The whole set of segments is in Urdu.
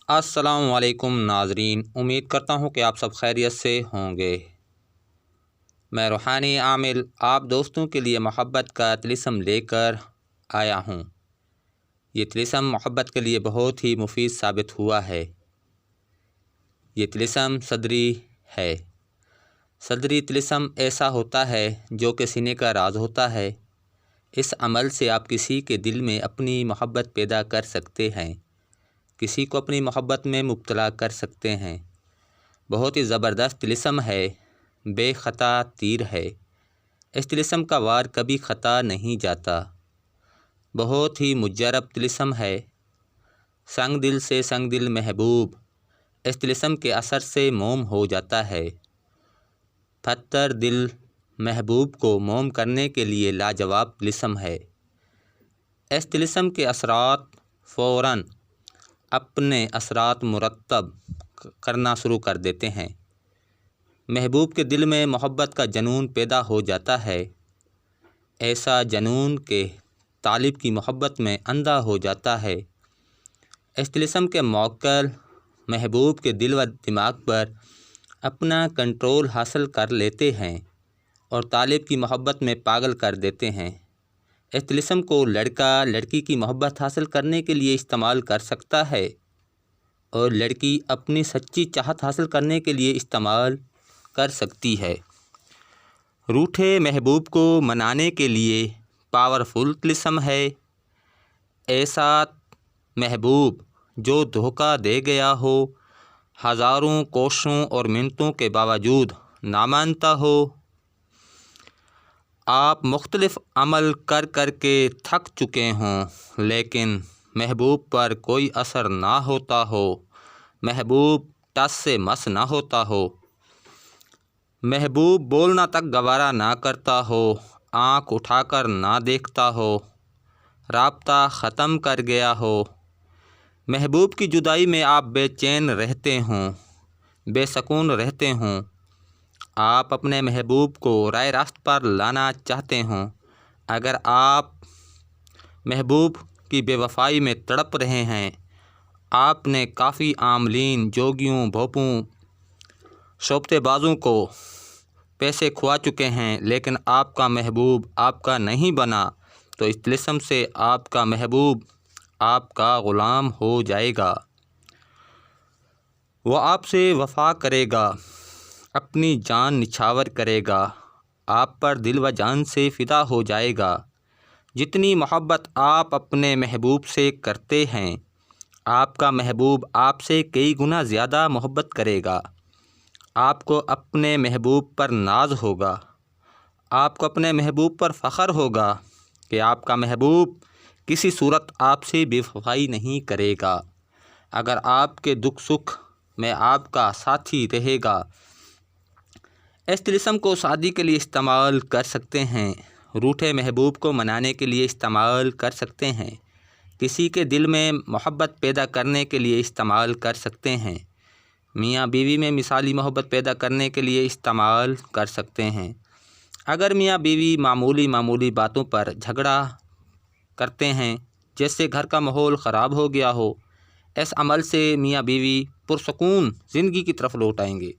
السلام علیکم ناظرین، امید کرتا ہوں کہ آپ سب خیریت سے ہوں گے۔ میں روحانی عامل آپ دوستوں کے لیے محبت کا طلسم لے کر آیا ہوں۔ یہ طلسم محبت کے لیے بہت ہی مفید ثابت ہوا ہے۔ یہ طلسم صدری ہے۔ صدری طلسم ایسا ہوتا ہے جو کہ سینے کا راز ہوتا ہے۔ اس عمل سے آپ کسی کے دل میں اپنی محبت پیدا کر سکتے ہیں، کسی کو اپنی محبت میں مبتلا کر سکتے ہیں۔ بہت ہی زبردست طلسم ہے، بے خطا تیر ہے۔ اس طلسم کا وار کبھی خطا نہیں جاتا۔ بہت ہی مجرب طلسم ہے۔ سنگ دل سے سنگ دل محبوب اس طلسم کے اثر سے موم ہو جاتا ہے۔ پتھر دل محبوب کو موم کرنے کے لیے لاجواب طلسم ہے۔ اس طلسم کے اثرات فوراً اپنے اثرات مرتب کرنا شروع کر دیتے ہیں۔ محبوب کے دل میں محبت کا جنون پیدا ہو جاتا ہے، ایسا جنون کہ طالب کی محبت میں اندھا ہو جاتا ہے۔ اس طلسم کے موکل محبوب کے دل و دماغ پر اپنا کنٹرول حاصل کر لیتے ہیں اور طالب کی محبت میں پاگل کر دیتے ہیں۔ اس طلسم کو لڑکا لڑکی کی محبت حاصل کرنے کے لیے استعمال کر سکتا ہے اور لڑکی اپنی سچی چاہت حاصل کرنے کے لیے استعمال کر سکتی ہے۔ روٹھے محبوب کو منانے کے لیے پاورفل طلسم ہے۔ ایسا محبوب جو دھوکہ دے گیا ہو، ہزاروں کوششوں اور منتوں کے باوجود نہ مانتا ہو، آپ مختلف عمل کر کر کے تھک چکے ہوں لیکن محبوب پر کوئی اثر نہ ہوتا ہو، محبوب ٹس سے مس نہ ہوتا ہو، محبوب بولنا تک گوارا نہ کرتا ہو، آنکھ اٹھا کر نہ دیکھتا ہو، رابطہ ختم کر گیا ہو، محبوب کی جدائی میں آپ بے چین رہتے ہوں، بے سکون رہتے ہوں، آپ اپنے محبوب کو رائے راست پر لانا چاہتے ہوں، اگر آپ محبوب کی بے وفائی میں تڑپ رہے ہیں، آپ نے کافی عاملین، جوگیوں، بھوپوں، شوبتے بازوں کو پیسے کھوا چکے ہیں لیکن آپ کا محبوب آپ کا نہیں بنا، تو اس طلسم سے آپ کا محبوب آپ کا غلام ہو جائے گا۔ وہ آپ سے وفا کرے گا، اپنی جان نچھاور کرے گا، آپ پر دل و جان سے فدا ہو جائے گا۔ جتنی محبت آپ اپنے محبوب سے کرتے ہیں، آپ کا محبوب آپ سے کئی گنا زیادہ محبت کرے گا۔ آپ کو اپنے محبوب پر ناز ہوگا، آپ کو اپنے محبوب پر فخر ہوگا کہ آپ کا محبوب کسی صورت آپ سے بے وفائی نہیں کرے گا۔ اگر آپ کے دکھ سکھ میں آپ کا ساتھی رہے گا۔ اس طلسم کو شادی کے لیے استعمال کر سکتے ہیں، روٹھے محبوب کو منانے کے لیے استعمال کر سکتے ہیں، کسی کے دل میں محبت پیدا کرنے کے لیے استعمال کر سکتے ہیں، میاں بیوی میں مثالی محبت پیدا کرنے کے لیے استعمال کر سکتے ہیں۔ اگر میاں بیوی معمولی باتوں پر جھگڑا کرتے ہیں، جیسے گھر کا ماحول خراب ہو گیا ہو، اس عمل سے میاں بیوی پرسکون زندگی کی طرف لوٹ آئیں گے،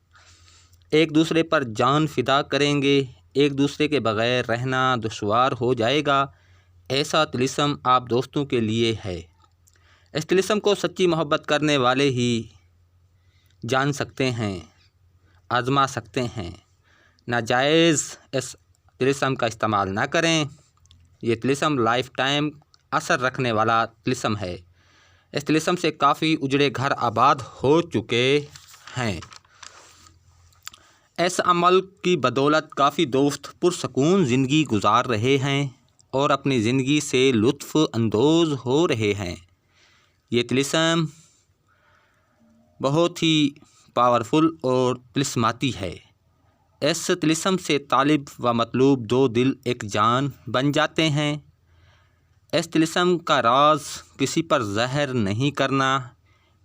ایک دوسرے پر جان فدا کریں گے، ایک دوسرے کے بغیر رہنا دشوار ہو جائے گا۔ ایسا طلسم آپ دوستوں کے لیے ہے۔ اس طلسم کو سچی محبت کرنے والے ہی جان سکتے ہیں، آزما سکتے ہیں۔ ناجائز اس طلسم کا استعمال نہ کریں۔ یہ طلسم لائف ٹائم اثر رکھنے والا طلسم ہے۔ اس طلسم سے کافی اجڑے گھر آباد ہو چکے ہیں۔ اس عمل کی بدولت کافی دوست پرسکون زندگی گزار رہے ہیں اور اپنی زندگی سے لطف اندوز ہو رہے ہیں۔ یہ طلسم بہت ہی پاورفل اور طلسماتی ہے۔ اس طلسم سے طالب و مطلوب دو دل ایک جان بن جاتے ہیں۔ اس طلسم کا راز کسی پر ظاہر نہیں کرنا۔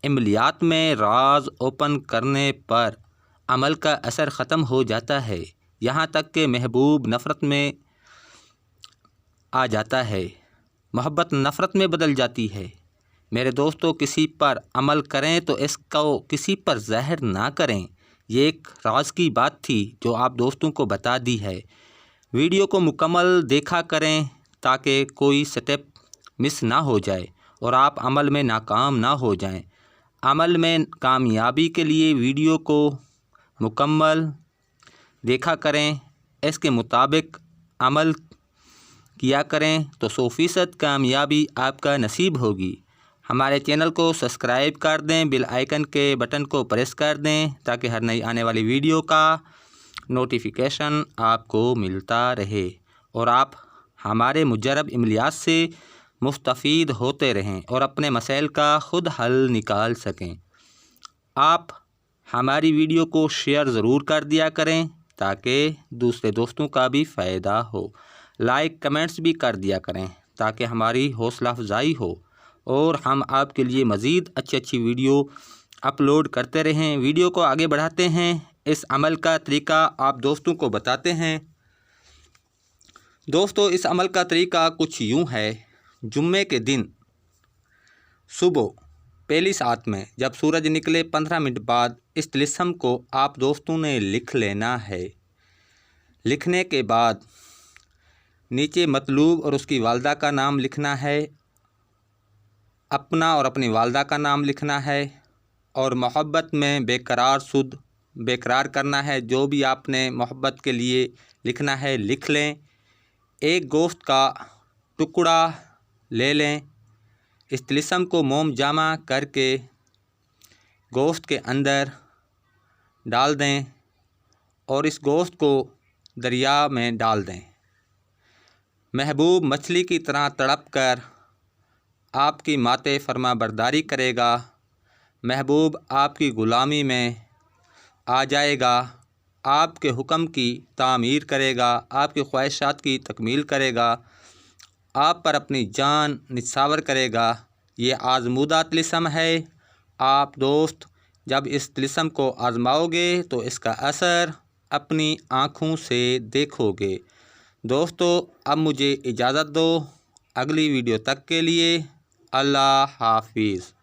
عملیات میں راز اوپن کرنے پر عمل کا اثر ختم ہو جاتا ہے، یہاں تک کہ محبوب نفرت میں آ جاتا ہے، محبت نفرت میں بدل جاتی ہے، میرے دوستوں کسی پر عمل کریں تو اس کو کسی پر ظاہر نہ کریں۔ یہ ایک راز کی بات تھی جو آپ دوستوں کو بتا دی ہے۔ ویڈیو کو مکمل دیکھا کریں تاکہ کوئی سٹیپ مس نہ ہو جائے اور آپ عمل میں ناکام نہ ہو جائیں۔ عمل میں کامیابی کے لیے ویڈیو کو مکمل دیکھا کریں، اس کے مطابق عمل کیا کریں تو 100% کامیابی آپ کا نصیب ہوگی۔ ہمارے چینل کو سبسکرائب کر دیں، بیل آئیکن کے بٹن کو پریس کر دیں تاکہ ہر نئی آنے والی ویڈیو کا نوٹیفیکیشن آپ کو ملتا رہے اور آپ ہمارے مجرب عملیات سے مستفید ہوتے رہیں اور اپنے مسائل کا خود حل نکال سکیں۔ آپ ہماری ویڈیو کو شیئر ضرور کر دیا کریں تاکہ دوسرے دوستوں کا بھی فائدہ ہو۔ لائک کمنٹس بھی کر دیا کریں تاکہ ہماری حوصلہ افزائی ہو اور ہم آپ کے لیے مزید اچھی ویڈیو اپلوڈ کرتے رہیں۔ ویڈیو کو آگے بڑھاتے ہیں، اس عمل کا طریقہ آپ دوستوں کو بتاتے ہیں۔ دوستو اس عمل کا طریقہ کچھ یوں ہے۔ جمعے کے دن صبح پہلی ساعت میں جب سورج نکلے 15 منٹ بعد اس طلسم کو آپ دوستوں نے لکھ لینا ہے۔ لکھنے کے بعد نیچے مطلوب اور اس کی والدہ کا نام لکھنا ہے، اپنا اور اپنی والدہ کا نام لکھنا ہے اور محبت میں بےقرار کرنا ہے۔ جو بھی آپ نے محبت کے لیے لکھنا ہے لکھ لیں۔ ایک گوشت کا ٹکڑا لے لیں، اس طلسم کو موم جامع کر کے گوشت کے اندر ڈال دیں اور اس گوشت کو دریا میں ڈال دیں۔ محبوب مچھلی کی طرح تڑپ کر آپ کی ماتِ فرما برداری کرے گا۔ محبوب آپ کی غلامی میں آ جائے گا، آپ کے حکم کی تعمیر کرے گا، آپ کی خواہشات کی تکمیل کرے گا، آپ پر اپنی جان نثار کرے گا۔ یہ آزمودہ طلسم ہے۔ آپ دوست جب اس طلسم کو آزماؤ گے تو اس کا اثر اپنی آنکھوں سے دیکھو گے۔ دوستو اب مجھے اجازت دو، اگلی ویڈیو تک کے لیے اللہ حافظ۔